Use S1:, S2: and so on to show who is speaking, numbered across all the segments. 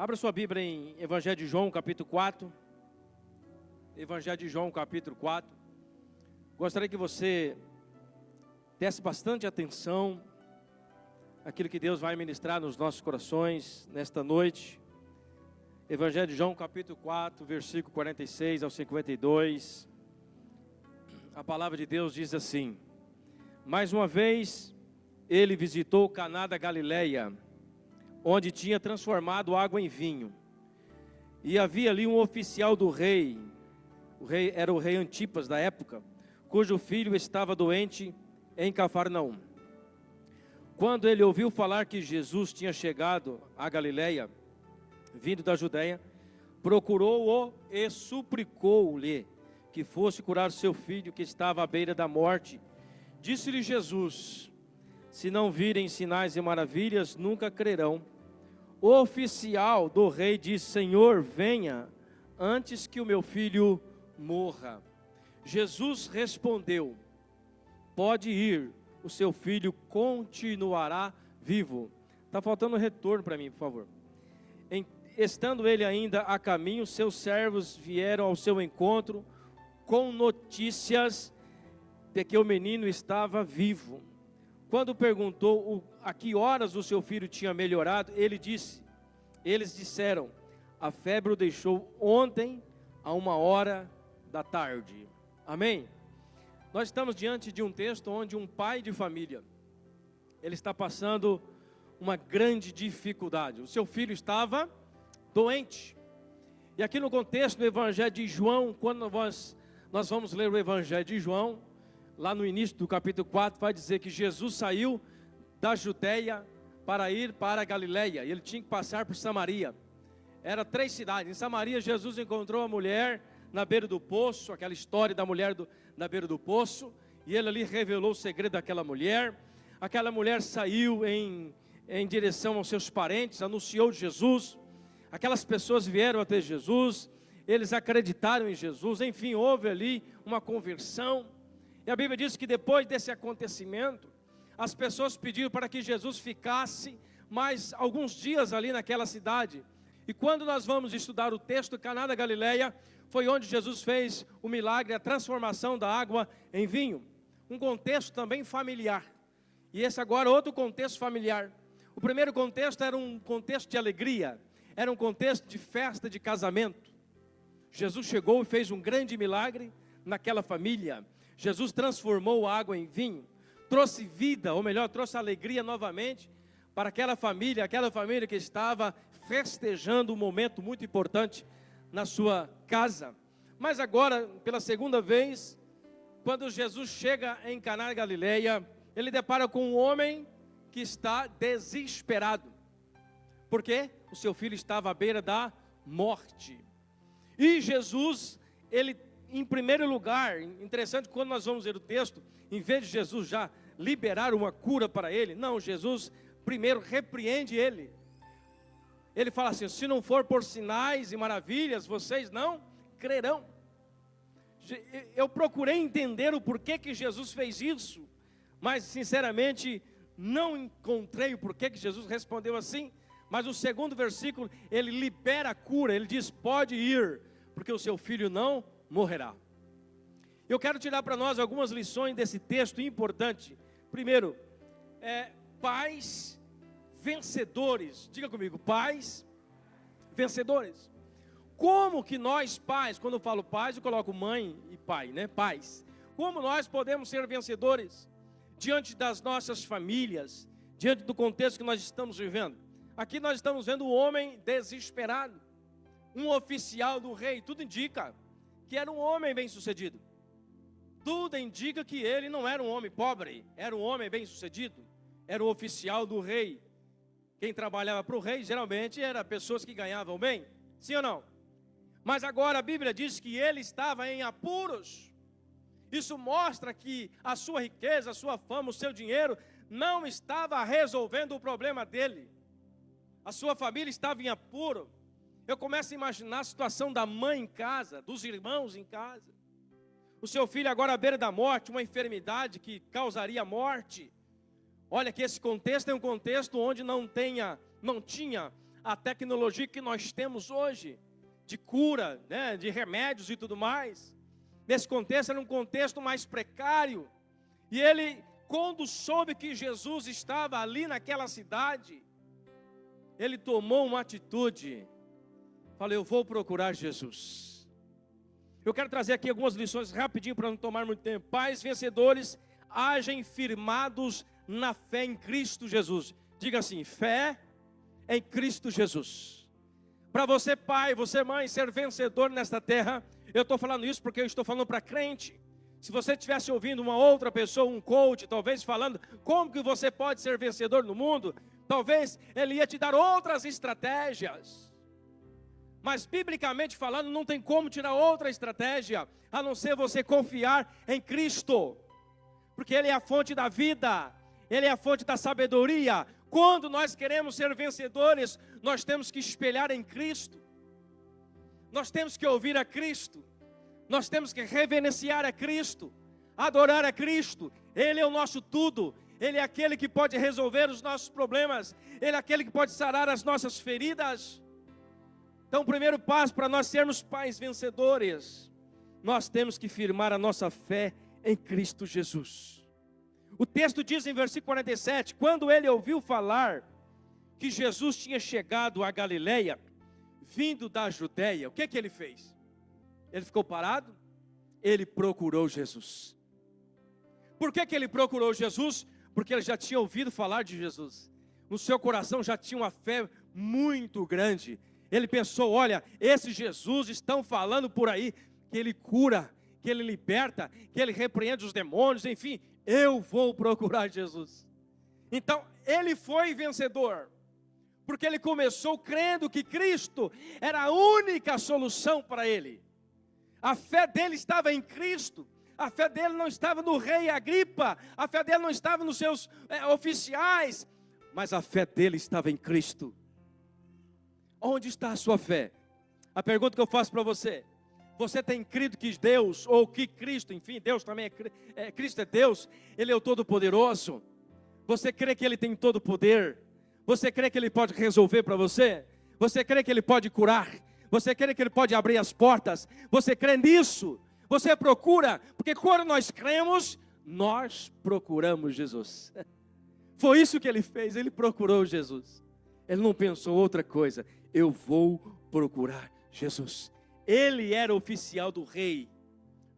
S1: Abra sua Bíblia em Evangelho de João, capítulo 4. Evangelho de João, capítulo 4. Gostaria que você desse bastante atenção àquilo que Deus vai ministrar nos nossos corações nesta noite. Evangelho de João, capítulo 4, versículo 46 ao 52. A palavra de Deus diz assim: mais uma vez, ele visitou Caná da Galileia, onde tinha transformado água em vinho. E havia ali um oficial do rei, era o rei Antipas da época, cujo filho estava doente em Cafarnaum. Quando ele ouviu falar que Jesus tinha chegado à Galileia, vindo da Judeia, procurou-o e suplicou-lhe que fosse curar seu filho que estava à beira da morte. Disse-lhe Jesus: se não virem sinais e maravilhas, nunca crerão. O oficial do rei disse: Senhor, venha, antes que o meu filho morra. Jesus respondeu: pode ir, o seu filho continuará vivo. Está faltando retorno para mim, por favor. Estando ele ainda a caminho, seus servos vieram ao seu encontro com notícias de que o menino estava vivo. Quando perguntou a que horas o seu filho tinha melhorado, eles disseram: a febre o deixou ontem a 13h. Amém? Nós estamos diante de um texto onde um pai de família, ele está passando uma grande dificuldade. O seu filho estava doente. E aqui no contexto do Evangelho de João, quando nós vamos ler o Evangelho de João, lá no início do capítulo 4, vai dizer que Jesus saiu da Judeia para ir para a Galileia, e ele tinha que passar por Samaria. Era 3 cidades. Em Samaria, Jesus encontrou a mulher na beira do poço, aquela história da mulher na beira do poço, e ele ali revelou o segredo daquela mulher. Aquela mulher saiu em direção aos seus parentes, anunciou Jesus. Aquelas pessoas vieram até Jesus, eles acreditaram em Jesus, enfim, houve ali uma conversão. E a Bíblia diz que depois desse acontecimento, as pessoas pediram para que Jesus ficasse mais alguns dias ali naquela cidade. E quando nós vamos estudar o texto, Caná da Galileia, foi onde Jesus fez o milagre, a transformação da água em vinho. Um contexto também familiar. E esse agora outro contexto familiar. O primeiro contexto era um contexto de alegria, era um contexto de festa de casamento. Jesus chegou e fez um grande milagre naquela família. Jesus transformou a água em vinho, trouxe vida, ou melhor, trouxe alegria novamente para aquela família que estava festejando um momento muito importante na sua casa. Mas agora, pela segunda vez, quando Jesus chega em Caná da Galileia, ele depara com um homem que está desesperado. Por quê? O seu filho estava à beira da morte. E Jesus, ele, em primeiro lugar, interessante, quando nós vamos ler o texto, em vez de Jesus já liberar uma cura para ele, não, Jesus primeiro repreende ele. Ele fala assim: se não for por sinais e maravilhas, vocês não crerão. Eu procurei entender o porquê que Jesus fez isso, mas sinceramente não encontrei o porquê que Jesus respondeu assim. Mas o segundo versículo, ele libera a cura, ele diz: pode ir, porque o seu filho não morrerá. Eu quero tirar para nós algumas lições desse texto importante. Primeiro, pais vencedores. Diga comigo, pais vencedores. Como que nós pais, quando eu falo pais, eu coloco mãe e pai, né? Pais. Como nós podemos ser vencedores diante das nossas famílias, diante do contexto que nós estamos vivendo? Aqui nós estamos vendo um homem desesperado, um oficial do rei. Tudo indica que era um homem bem-sucedido. Tudo indica que ele não era um homem pobre, era um homem bem-sucedido. Era o oficial do rei. Quem trabalhava para o rei, geralmente, eram pessoas que ganhavam bem. Sim ou não? Mas agora a Bíblia diz que ele estava em apuros. Isso mostra que a sua riqueza, a sua fama, o seu dinheiro não estava resolvendo o problema dele. A sua família estava em apuro. Eu começo a imaginar a situação da mãe em casa, dos irmãos em casa. O seu filho agora à beira da morte, uma enfermidade que causaria morte. Olha que esse contexto é um contexto onde não tinha a tecnologia que nós temos hoje, de cura, né, de remédios e tudo mais. Nesse contexto, era um contexto mais precário. E ele, quando soube que Jesus estava ali naquela cidade, ele tomou uma atitude. Falei, eu vou procurar Jesus. Eu quero trazer aqui algumas lições rapidinho para não tomar muito tempo. Pais vencedores agem firmados na fé em Cristo Jesus. Diga assim, fé em Cristo Jesus. Para você pai, você mãe, ser vencedor nesta terra, eu estou falando isso porque eu estou falando para crente. Se você estivesse ouvindo uma outra pessoa, um coach, talvez falando como que você pode ser vencedor no mundo, talvez ele ia te dar outras estratégias. Mas biblicamente falando, não tem como tirar outra estratégia, a não ser você confiar em Cristo. Porque Ele é a fonte da vida, Ele é a fonte da sabedoria. Quando nós queremos ser vencedores, nós temos que espelhar em Cristo. Nós temos que ouvir a Cristo. Nós temos que reverenciar a Cristo, adorar a Cristo. Ele é o nosso tudo. Ele é aquele que pode resolver os nossos problemas. Ele é aquele que pode sarar as nossas feridas. Então, o primeiro passo para nós sermos pais vencedores, nós temos que firmar a nossa fé em Cristo Jesus. O texto diz em versículo 47, quando ele ouviu falar que Jesus tinha chegado a Galileia, vindo da Judeia, o que ele fez? Ele ficou parado? Ele procurou Jesus. Por que ele procurou Jesus? Porque ele já tinha ouvido falar de Jesus. No seu coração já tinha uma fé muito grande. Ele pensou, olha, esses Jesus estão falando por aí que ele cura, que ele liberta, que ele repreende os demônios, enfim, eu vou procurar Jesus. Então, ele foi vencedor, porque ele começou crendo que Cristo era a única solução para ele. A fé dele estava em Cristo, a fé dele não estava no rei Agripa, a fé dele não estava nos seus oficiais, mas a fé dele estava em Cristo. Onde está a sua fé? A pergunta que eu faço para você: você tem crido que Deus, ou que Cristo, enfim, Deus também Cristo é Deus, Ele é o Todo-Poderoso? Você crê que Ele tem todo o poder? Você crê que Ele pode resolver para você? Você crê que Ele pode curar? Você crê que Ele pode abrir as portas? Você crê nisso? Você procura? Porque quando nós cremos, nós procuramos Jesus. Foi isso que Ele fez, Ele procurou Jesus. Ele não pensou outra coisa, eu vou procurar Jesus. Ele era oficial do rei,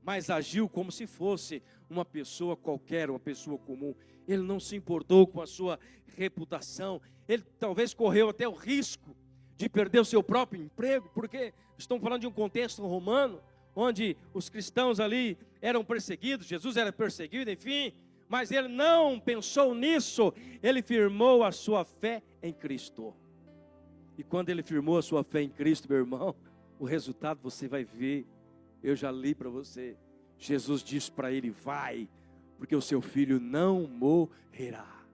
S1: mas agiu como se fosse uma pessoa qualquer, uma pessoa comum. Ele não se importou com a sua reputação. Ele talvez correu até o risco de perder o seu próprio emprego, porque estamos falando de um contexto romano, onde os cristãos ali eram perseguidos, Jesus era perseguido, enfim. Mas ele não pensou nisso, ele firmou a sua fé em Cristo. E quando ele firmou a sua fé em Cristo, meu irmão, o resultado você vai ver. Eu já li para você. Jesus disse para ele, vai, porque o seu filho não morrerá.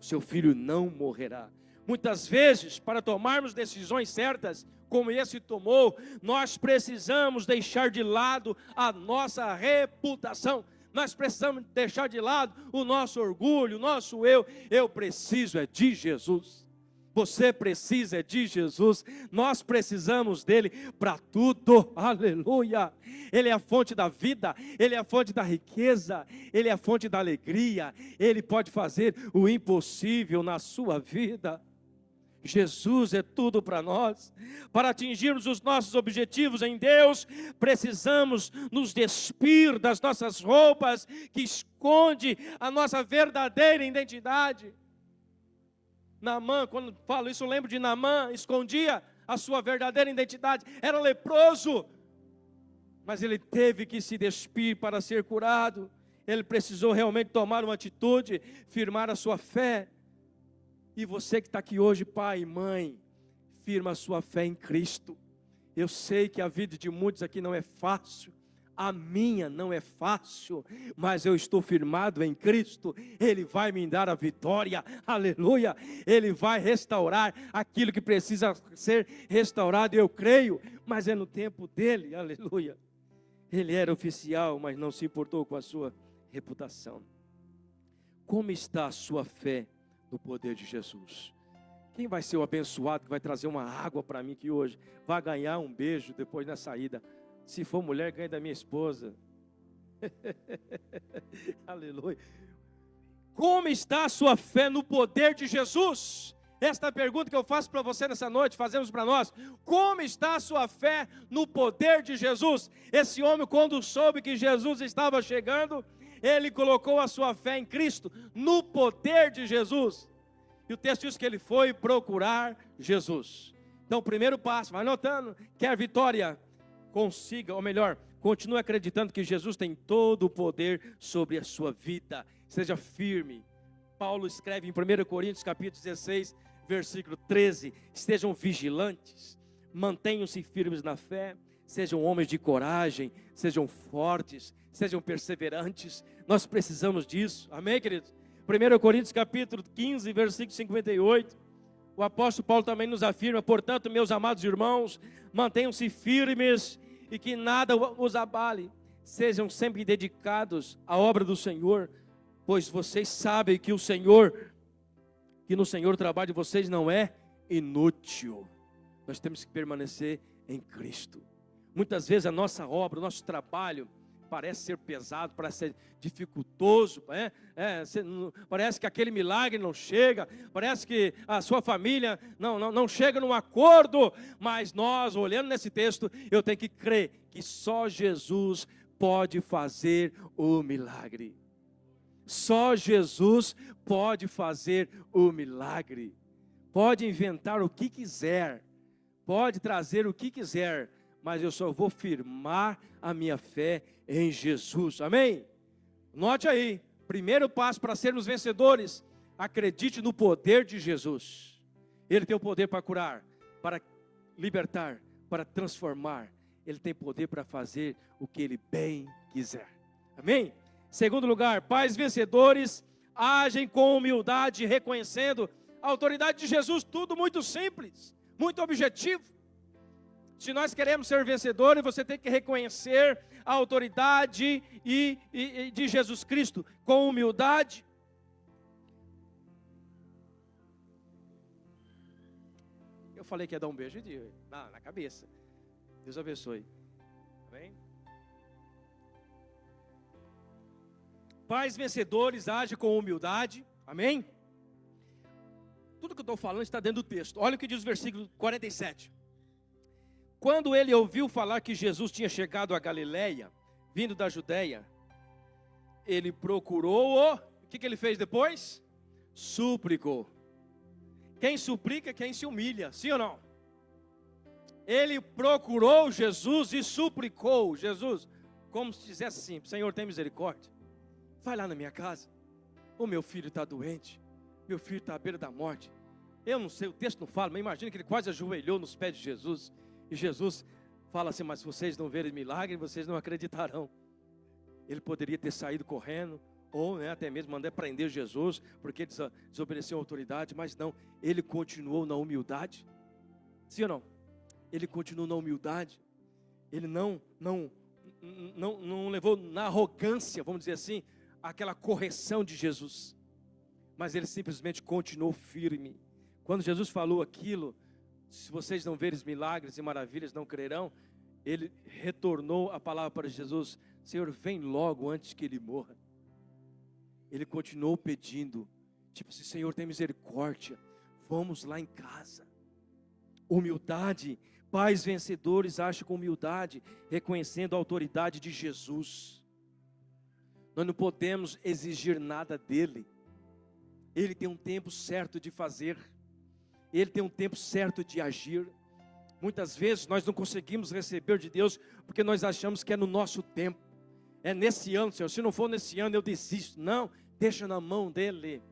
S1: O seu filho não morrerá. Muitas vezes, para tomarmos decisões certas, como esse tomou, nós precisamos deixar de lado a nossa reputação. Nós precisamos deixar de lado o nosso orgulho, o nosso eu. Eu preciso de Jesus. Você precisa de Jesus. Nós precisamos dele para tudo. Aleluia. Ele é a fonte da vida. Ele é a fonte da riqueza. Ele é a fonte da alegria. Ele pode fazer o impossível na sua vida. Jesus é tudo para nós. Para atingirmos os nossos objetivos em Deus, precisamos nos despir das nossas roupas que esconde a nossa verdadeira identidade. Naamã, quando falo isso, eu lembro de Naamã, escondia a sua verdadeira identidade, era leproso, mas ele teve que se despir para ser curado. Ele precisou realmente tomar uma atitude, firmar a sua fé. E você que está aqui hoje, pai e mãe, firma a sua fé em Cristo. Eu sei que a vida de muitos aqui não é fácil, a minha não é fácil, mas eu estou firmado em Cristo. Ele vai me dar a vitória, aleluia. Ele vai restaurar aquilo que precisa ser restaurado, eu creio, mas é no tempo dele, aleluia. Ele era oficial, mas não se importou com a sua reputação. Como está a sua fé no poder de Jesus? Quem vai ser o abençoado que vai trazer uma água para mim que hoje vai ganhar um beijo depois na saída? Se for mulher, ganha da minha esposa. Aleluia. Como está a sua fé no poder de Jesus? Esta é a pergunta que eu faço para você nessa noite, fazemos para nós. Como está a sua fé no poder de Jesus? Esse homem, quando soube que Jesus estava chegando, ele colocou a sua fé em Cristo, no poder de Jesus. E o texto diz que ele foi procurar Jesus. Então, o primeiro passo, vai anotando, quer vitória, consiga, ou melhor, continue acreditando que Jesus tem todo o poder sobre a sua vida. Seja firme. Paulo escreve em 1 Coríntios capítulo 16, versículo 13, estejam vigilantes, mantenham-se firmes na fé, sejam homens de coragem, sejam fortes, sejam perseverantes. Nós precisamos disso, amém, queridos? 1 Coríntios capítulo 15, versículo 58, o apóstolo Paulo também nos afirma: portanto, meus amados irmãos, mantenham-se firmes e que nada os abale, sejam sempre dedicados à obra do Senhor, pois vocês sabem que no Senhor o trabalho de vocês não é inútil. Nós temos que permanecer em Cristo. Muitas vezes a nossa obra, o nosso trabalho parece ser pesado, parece ser dificultoso, parece que aquele milagre não chega, parece que a sua família não chega num acordo, mas nós, olhando nesse texto, eu tenho que crer que só Jesus pode fazer o milagre. Só Jesus pode fazer o milagre. Pode inventar o que quiser, pode trazer o que quiser, mas eu só vou firmar a minha fé em Jesus, amém? Note aí, primeiro passo para sermos vencedores: acredite no poder de Jesus. Ele tem o poder para curar, para libertar, para transformar. Ele tem poder para fazer o que Ele bem quiser, amém? Segundo lugar, pais vencedores agem com humildade, reconhecendo a autoridade de Jesus. Tudo muito simples, muito objetivo. Se nós queremos ser vencedores, você tem que reconhecer a autoridade de Jesus Cristo com humildade. Eu falei que ia dar um beijo na cabeça. Deus abençoe. Amém? Pais vencedores agem com humildade. Amém? Tudo que eu estou falando está dentro do texto. Olha o que diz o versículo 47. Quando ele ouviu falar que Jesus tinha chegado a Galiléia, vindo da Judéia, ele procurou-o. O que ele fez depois? Suplicou. Quem suplica é quem se humilha, sim ou não? Ele procurou Jesus e suplicou Jesus, como se dissesse assim: Senhor, tem misericórdia, vai lá na minha casa, o meu filho está doente, meu filho está à beira da morte. Eu não sei, o texto não fala, mas imagina que ele quase ajoelhou nos pés de Jesus. E Jesus fala assim: mas se vocês não verem milagre, vocês não acreditarão. Ele poderia ter saído correndo, ou até mesmo mandar prender Jesus, porque ele desobedeceu a autoridade, mas não, ele continuou na humildade. Sim ou não? Ele continuou na humildade. Ele não levou na arrogância, vamos dizer assim, aquela correção de Jesus, mas ele simplesmente continuou firme. Quando Jesus falou aquilo: se vocês não verem milagres e maravilhas, não crerão, ele retornou a palavra para Jesus: Senhor, vem logo antes que ele morra. Ele continuou pedindo, tipo assim: Senhor, tem misericórdia, vamos lá em casa. Humildade. Pais vencedores agem com humildade, reconhecendo a autoridade de Jesus. Nós não podemos exigir nada dele. Ele tem um tempo certo de fazer, ele tem um tempo certo de agir. Muitas vezes nós não conseguimos receber de Deus porque nós achamos que é no nosso tempo. É nesse ano, Senhor, se não for nesse ano eu desisto. Não, deixa na mão dele,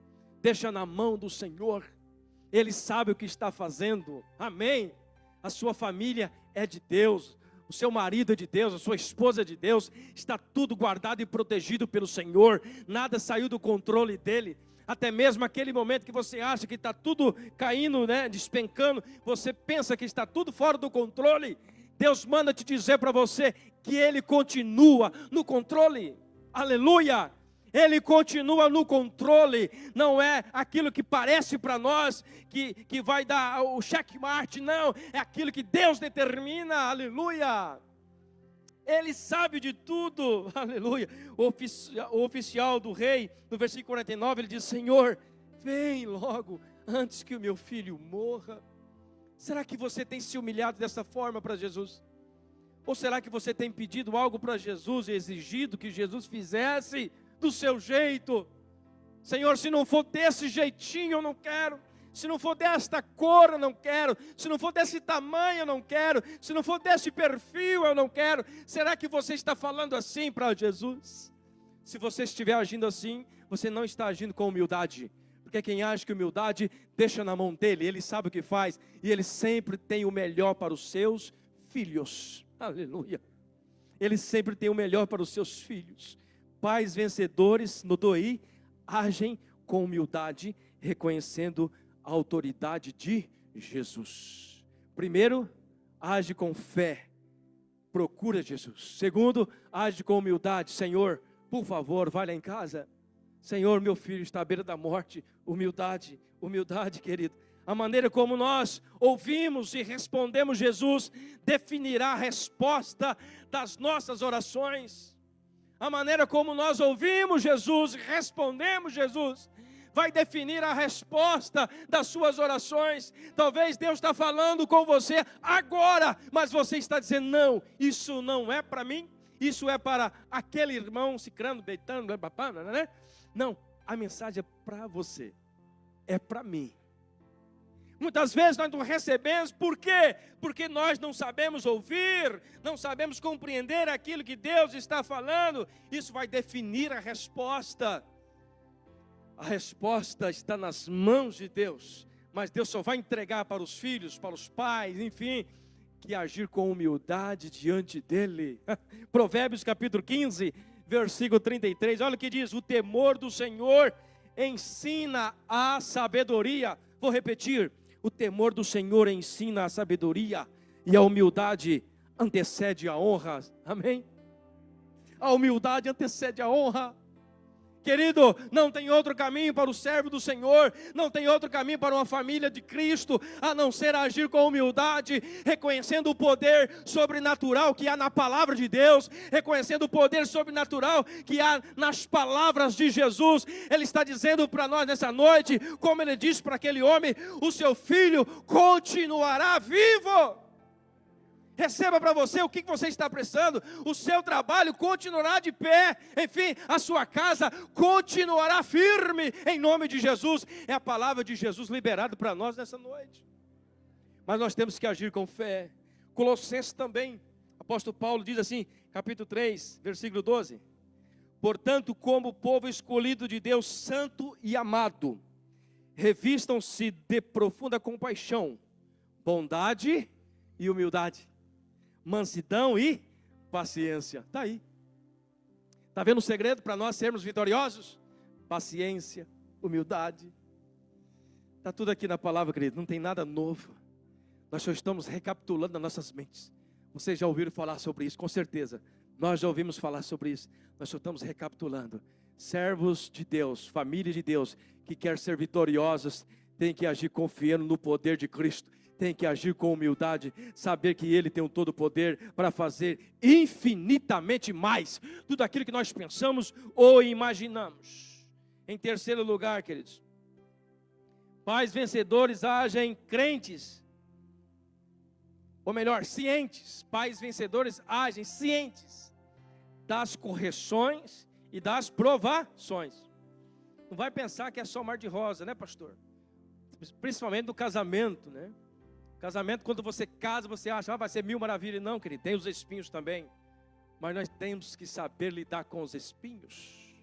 S1: deixa na mão do Senhor. Ele sabe o que está fazendo, amém? A sua família é de Deus, o seu marido é de Deus, a sua esposa é de Deus. Está tudo guardado e protegido pelo Senhor, nada saiu do controle dele. Até mesmo aquele momento que você acha que está tudo caindo, despencando, você pensa que está tudo fora do controle, Deus manda te dizer para você que Ele continua no controle, aleluia. Ele continua no controle. Não é aquilo que parece para nós que vai dar o checkmate, não. É aquilo que Deus determina, aleluia. Ele sabe de tudo, aleluia. O oficial do rei, no versículo 49, ele diz: Senhor, vem logo, antes que o meu filho morra. Será que você tem se humilhado dessa forma para Jesus? Ou será que você tem pedido algo para Jesus e exigido que Jesus fizesse do seu jeito? Senhor, se não for desse jeitinho, eu não quero. Se não for desta cor, eu não quero. Se não for desse tamanho, eu não quero. Se não for desse perfil, eu não quero. Será que você está falando assim para Jesus? Se você estiver agindo assim, você não está agindo com humildade. Porque quem age com humildade, deixa na mão dele. Ele sabe o que faz. E ele sempre tem o melhor para os seus filhos. Aleluia. Ele sempre tem o melhor para os seus filhos. Pais vencedores no Doi agem com humildade, reconhecendo a autoridade de Jesus. Primeiro, age com fé, procura Jesus. Segundo, age com humildade. Senhor, por favor, vai lá em casa. Senhor, meu filho está à beira da morte. Humildade, humildade, querido. A maneira como nós ouvimos e respondemos Jesus definirá a resposta das nossas orações. A maneira como nós ouvimos Jesus e respondemos Jesus vai definir a resposta das suas orações. Talvez Deus está falando com você agora, mas você está dizendo: não, isso não é para mim, isso é para aquele irmão cicrano, beitano, né? Não, a mensagem é para você, é para mim. Muitas vezes nós não recebemos, por quê? Porque nós não sabemos ouvir, não sabemos compreender aquilo que Deus está falando. Isso vai definir a resposta. A resposta está nas mãos de Deus, mas Deus só vai entregar para os filhos, para os pais, enfim, que agir com humildade diante dEle. Provérbios capítulo 15, versículo 33, olha o que diz: o temor do Senhor ensina a sabedoria. Vou repetir: o temor do Senhor ensina a sabedoria, e a humildade antecede a honra. Amém? A humildade antecede a honra. Querido, não tem outro caminho para o servo do Senhor, não tem outro caminho para uma família de Cristo, a não ser agir com humildade, reconhecendo o poder sobrenatural que há na palavra de Deus, reconhecendo o poder sobrenatural que há nas palavras de Jesus. Ele está dizendo para nós nessa noite, como ele disse para aquele homem: o seu filho continuará vivo. Receba para você o que você está precisando. O seu trabalho continuará de pé. Enfim, a sua casa continuará firme. Em nome de Jesus. É a palavra de Jesus liberada para nós nessa noite. Mas nós temos que agir com fé. Colossenses também. Apóstolo Paulo diz assim, capítulo 3, versículo 12. Portanto, como povo escolhido de Deus, santo e amado, revistam-se de profunda compaixão, bondade e humildade, mansidão e paciência. Está aí. Está vendo o segredo para nós sermos vitoriosos? Paciência, humildade. Está tudo aqui na palavra, querido. Não tem nada novo. Nós só estamos recapitulando nas nossas mentes. Vocês já ouviram falar sobre isso, com certeza. Nós já ouvimos falar sobre isso. Nós só estamos recapitulando. Servos de Deus, família de Deus, que quer ser vitoriosos, tem que agir confiando no poder de Cristo. Tem que agir com humildade, saber que Ele tem o todo poder para fazer infinitamente mais tudo aquilo que nós pensamos ou imaginamos. Em terceiro lugar, queridos, pais vencedores agem crentes, ou melhor, cientes. Pais vencedores agem cientes das correções e das provações. Não vai pensar que é só mar de rosa, né, pastor? Principalmente no casamento, né? Casamento, quando você casa, você acha, vai ser mil maravilhas. Não, querido, tem os espinhos também. Mas nós temos que saber lidar com os espinhos.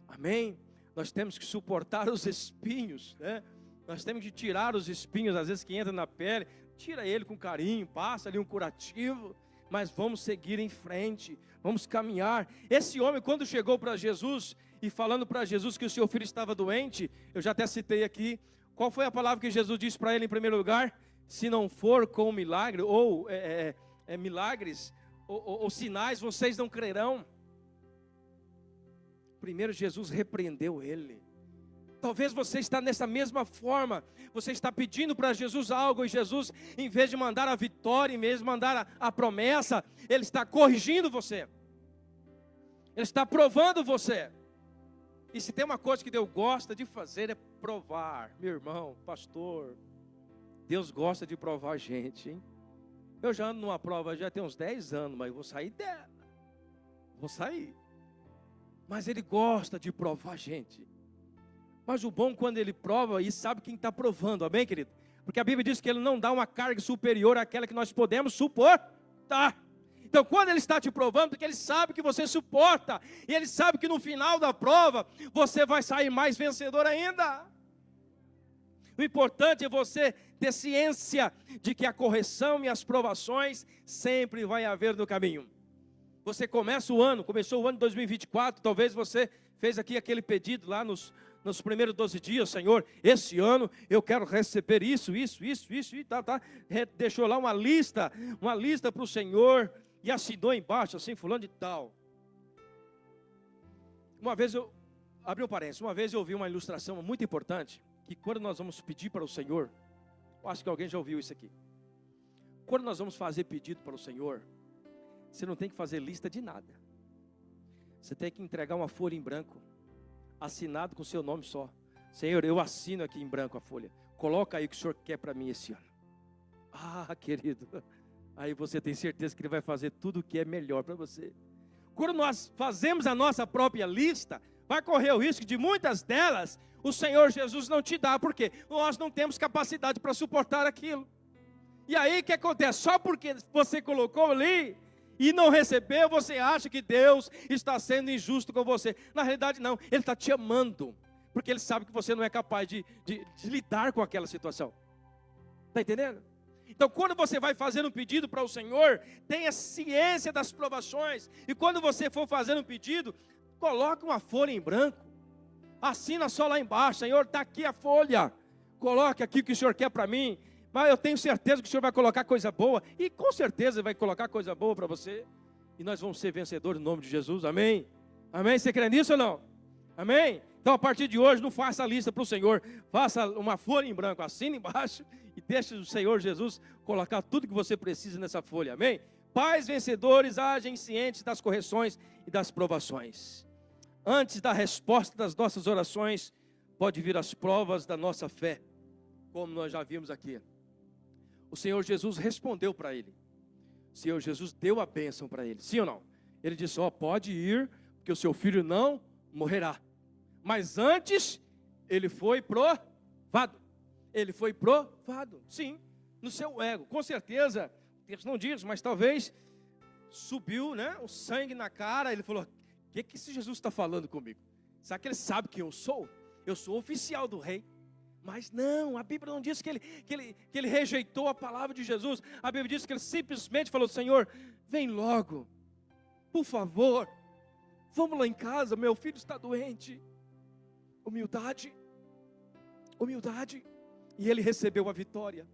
S1: Amém? Nós temos que suportar os espinhos, né? Nós temos que tirar os espinhos, às vezes que entra na pele. Tira ele com carinho, passa ali um curativo. Mas vamos seguir em frente, vamos caminhar. Esse homem, quando chegou para Jesus e falando para Jesus que o seu filho estava doente, eu já até citei aqui, qual foi a palavra que Jesus disse para ele em primeiro lugar? Se não for com milagre, ou milagres, ou sinais, vocês não crerão. Primeiro Jesus repreendeu ele. Talvez você está nessa mesma forma. Você está pedindo para Jesus algo e Jesus, em vez de mandar a vitória, em vez de mandar a promessa, Ele está corrigindo você. Ele está provando você. E se tem uma coisa que Deus gosta de fazer é provar. Meu irmão, pastor, Deus gosta de provar a gente, hein? Eu já ando numa prova já tem uns 10 anos, mas eu vou sair dela. Vou sair. Mas Ele gosta de provar a gente. Mas o bom quando Ele prova e sabe quem está provando, amém, querido? Porque a Bíblia diz que Ele não dá uma carga superior àquela que nós podemos suportar. Então quando Ele está te provando, porque Ele sabe que você suporta, e Ele sabe que no final da prova, você vai sair mais vencedor ainda. O importante é você ter ciência de que a correção e as provações sempre vai haver no caminho. Você começou o ano de 2024, talvez você fez aqui aquele pedido lá nos primeiros 12 dias, Senhor, esse ano eu quero receber isso, e tá. Deixou lá uma lista para o Senhor, e assinou embaixo, assim, fulano de tal. Uma vez eu ouvi uma ilustração muito importante, que quando nós vamos pedir para o Senhor, eu acho que alguém já ouviu isso aqui. Quando nós vamos fazer pedido para o Senhor, você não tem que fazer lista de nada. Você tem que entregar uma folha em branco, assinado com o seu nome só. Senhor, eu assino aqui em branco a folha. Coloca aí o que o Senhor quer para mim esse ano. Ah, querido, aí você tem certeza que Ele vai fazer tudo o que é melhor para você. Quando nós fazemos a nossa própria lista, vai correr o risco de muitas delas o Senhor Jesus não te dá. Por quê? Nós não temos capacidade para suportar aquilo. E aí o que acontece? Só porque você colocou ali e não recebeu, você acha que Deus está sendo injusto com você. Na realidade não, Ele está te amando, porque Ele sabe que você não é capaz de lidar com aquela situação. Está entendendo? Então quando você vai fazer um pedido para o Senhor, tenha ciência das provações. E quando você for fazer um pedido, coloque uma folha em branco. Assina só lá embaixo, Senhor, está aqui a folha. Coloque aqui o que o Senhor quer para mim. Mas eu tenho certeza que o Senhor vai colocar coisa boa. E com certeza vai colocar coisa boa para você. E nós vamos ser vencedores no nome de Jesus, amém? Amém? Você crê nisso ou não? Amém? Então a partir de hoje não faça a lista para o Senhor. Faça uma folha em branco, assina embaixo. E deixe o Senhor Jesus colocar tudo que você precisa nessa folha, amém? Pais vencedores agem cientes das correções e das provações. Antes da resposta das nossas orações, pode vir as provas da nossa fé, como nós já vimos aqui. O Senhor Jesus respondeu para ele. O Senhor Jesus deu a bênção para ele, sim ou não? Ele disse, pode ir, porque o seu filho não morrerá. Mas antes, ele foi provado. Ele foi provado, sim, no seu ego. Com certeza, o texto não diz, mas talvez subiu, né, o sangue na cara. Ele falou, o que esse Jesus está falando comigo? Será que ele sabe quem eu sou? Eu sou oficial do rei. Mas não, a Bíblia não diz que ele rejeitou a palavra de Jesus. A Bíblia diz que ele simplesmente falou, Senhor, vem logo, por favor, vamos lá em casa, meu filho está doente. Humildade. E ele recebeu a vitória,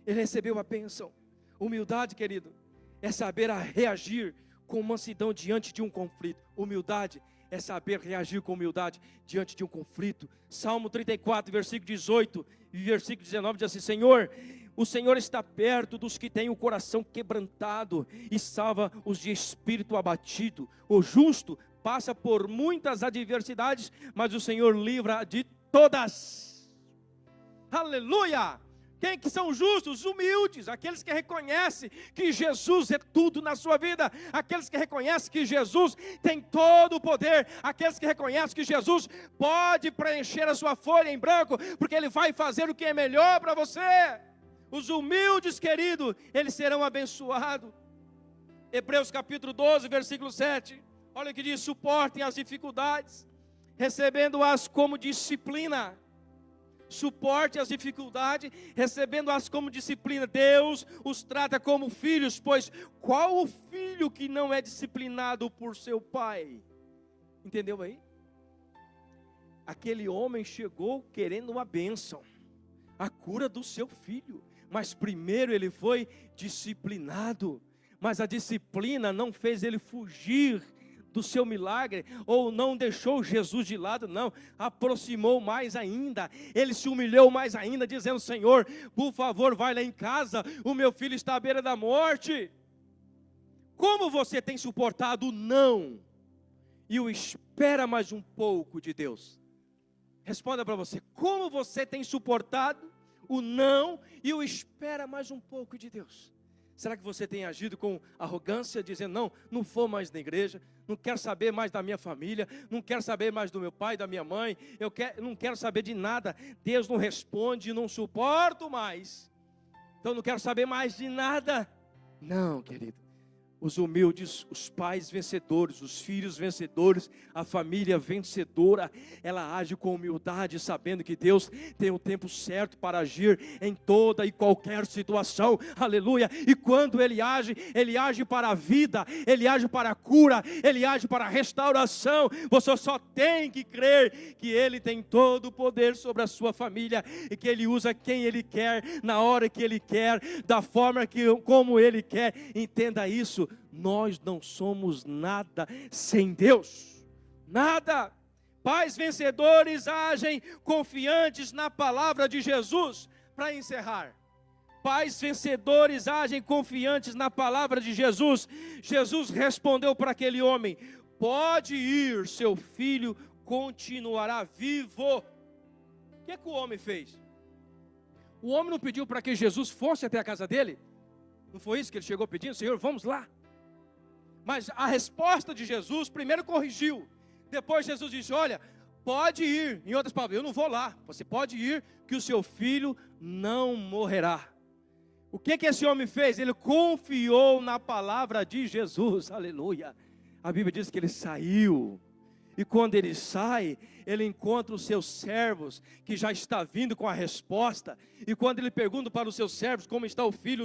S1: ele recebeu a bênção. Humildade, querido, é saber reagir com mansidão diante de um conflito. Humildade é saber reagir com humildade diante de um conflito. Salmo 34, versículo 18 e versículo 19 diz assim, Senhor, o Senhor está perto dos que têm o coração quebrantado e salva os de espírito abatido. O justo passa por muitas adversidades, mas o Senhor livra de todas. Aleluia! Quem que são justos? Humildes, aqueles que reconhecem que Jesus é tudo na sua vida, aqueles que reconhecem que Jesus tem todo o poder, aqueles que reconhecem que Jesus pode preencher a sua folha em branco, porque Ele vai fazer o que é melhor para você. Os humildes, querido, eles serão abençoados. Hebreus capítulo 12, versículo 7, olha o que diz, suportem as dificuldades, recebendo-as como disciplina. Suporte as dificuldades, recebendo-as como disciplina. Deus os trata como filhos, pois qual o filho que não é disciplinado por seu pai? Entendeu aí? Aquele homem chegou querendo uma bênção, a cura do seu filho, mas primeiro ele foi disciplinado. Mas a disciplina não fez ele fugir do seu milagre, ou não deixou Jesus de lado, não, aproximou mais ainda, ele se humilhou mais ainda, dizendo: Senhor, por favor, vai lá em casa, o meu filho está à beira da morte. Como você tem suportado o não e o espera mais um pouco de Deus? Responda para você: como você tem suportado o não e o espera mais um pouco de Deus? Será que você tem agido com arrogância, dizendo: não vou mais na igreja, não quero saber mais da minha família, não quero saber mais do meu pai, da minha mãe, não quero saber de nada, Deus não responde, não suporto mais, então não quero saber mais de nada? Não, querido. Os humildes, os pais vencedores, os filhos vencedores, a família vencedora, ela age com humildade, sabendo que Deus tem o tempo certo para agir em toda e qualquer situação, aleluia. E quando Ele age para a vida, Ele age para a cura, Ele age para a restauração. Você só tem que crer que Ele tem todo o poder sobre a sua família, e que Ele usa quem Ele quer, na hora que Ele quer, da forma como Ele quer. Entenda isso. Nós não somos nada sem Deus, nada. Pais vencedores agem confiantes na palavra de Jesus. Para encerrar, pais vencedores agem confiantes na palavra de Jesus. Jesus respondeu para aquele homem: pode ir, seu filho continuará vivo. O que o homem fez? O homem não pediu para que Jesus fosse até a casa dele? Não foi isso que ele chegou pedindo? Senhor, vamos lá. Mas a resposta de Jesus primeiro corrigiu. Depois Jesus disse: olha, pode ir. Em outras palavras, eu não vou lá. Você pode ir, que o seu filho não morrerá. O que esse homem fez? Ele confiou na palavra de Jesus. Aleluia. A Bíblia diz que ele saiu. E quando ele sai, ele encontra os seus servos, que já está vindo com a resposta. E quando ele pergunta para os seus servos como está o filho,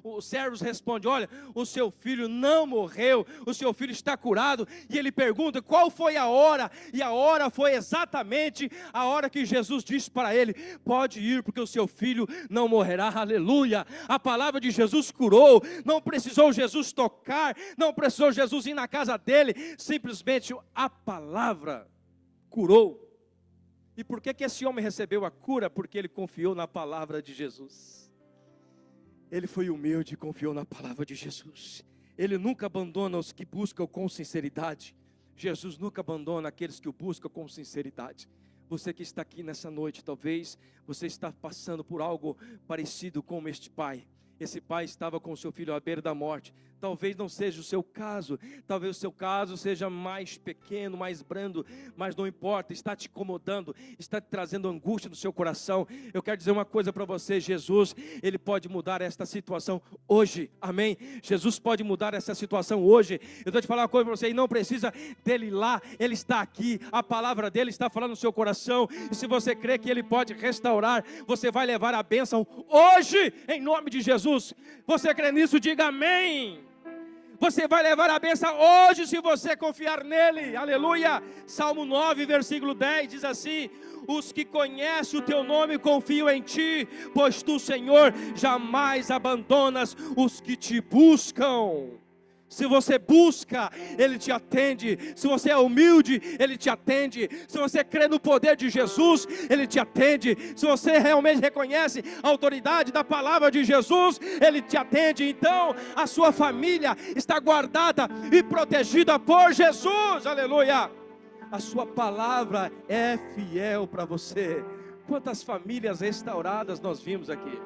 S1: os servos respondem: olha, o seu filho não morreu, o seu filho está curado. E ele pergunta qual foi a hora, e a hora foi exatamente a hora que Jesus disse para ele: pode ir, porque o seu filho não morrerá. Aleluia. A palavra de Jesus curou. Não precisou Jesus tocar, não precisou Jesus ir na casa dele, simplesmente a palavra curou. E por que esse homem recebeu a cura? Porque ele confiou na palavra de Jesus. Ele foi humilde e confiou na palavra de Jesus. Ele nunca abandona os que buscam com sinceridade. Jesus nunca abandona aqueles que o buscam com sinceridade. Você que está aqui nessa noite, talvez você está passando por algo parecido com este pai. Esse pai estava com o seu filho à beira da morte. Talvez não seja o seu caso, talvez o seu caso seja mais pequeno, mais brando, mas não importa, está te incomodando, está te trazendo angústia no seu coração. Eu quero dizer uma coisa para você: Jesus, Ele pode mudar esta situação hoje, amém? Jesus pode mudar essa situação hoje. Eu estou te falando uma coisa para você, e não precisa dele ir lá, Ele está aqui, a palavra dele está falando no seu coração, e se você crê que Ele pode restaurar, você vai levar a bênção hoje, em nome de Jesus. Você crê nisso? Diga amém. Você vai levar a bênção hoje se você confiar nele, aleluia. Salmo 9, versículo 10 diz assim: os que conhecem o teu nome confiam em ti, pois tu, Senhor, jamais abandonas os que te buscam. Se você busca, Ele te atende. Se você é humilde, Ele te atende. Se você crê no poder de Jesus, Ele te atende. Se você realmente reconhece a autoridade da palavra de Jesus, Ele te atende. Então, a sua família está guardada e protegida por Jesus, aleluia. A sua palavra é fiel para você. Quantas famílias restauradas nós vimos aqui.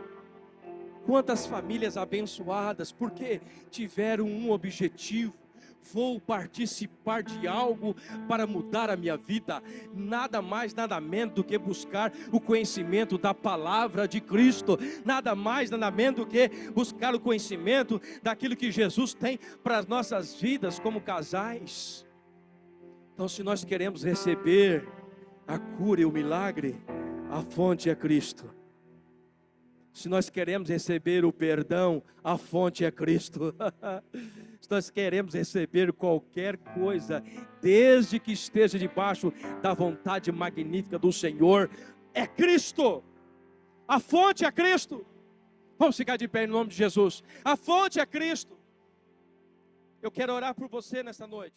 S1: Quantas famílias abençoadas, porque tiveram um objetivo: vou participar de algo para mudar a minha vida. Nada mais, nada menos do que buscar o conhecimento da palavra de Cristo. Nada mais, nada menos do que buscar o conhecimento daquilo que Jesus tem para as nossas vidas como casais. Então, se nós queremos receber a cura e o milagre, a fonte é Cristo. Se nós queremos receber o perdão, a fonte é Cristo. Se nós queremos receber qualquer coisa, desde que esteja debaixo da vontade magnífica do Senhor, é Cristo. A fonte é Cristo. Vamos ficar de pé em nome de Jesus. A fonte é Cristo. Eu quero orar por você nessa noite.